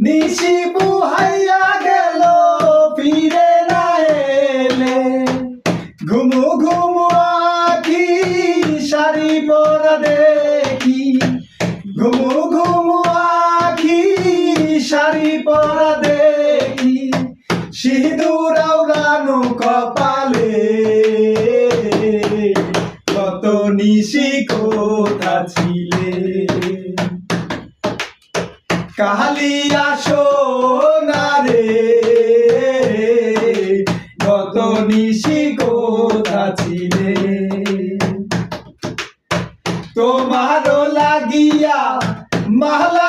নিশি বুহাইয়া গেল ফিরে না এলে ঘুমু ঘুমু আখি শাড়ি পরা দেখি ঘুমু ঘুমু আখি শাড়ি পরা দেখি সিঁদুর আওড়ানো কপালে কত নিশি কোথা ছিলে কালিয়া সোনা রে কত নিশি কোথা ছিলে তোমারও লাগিয়া মালা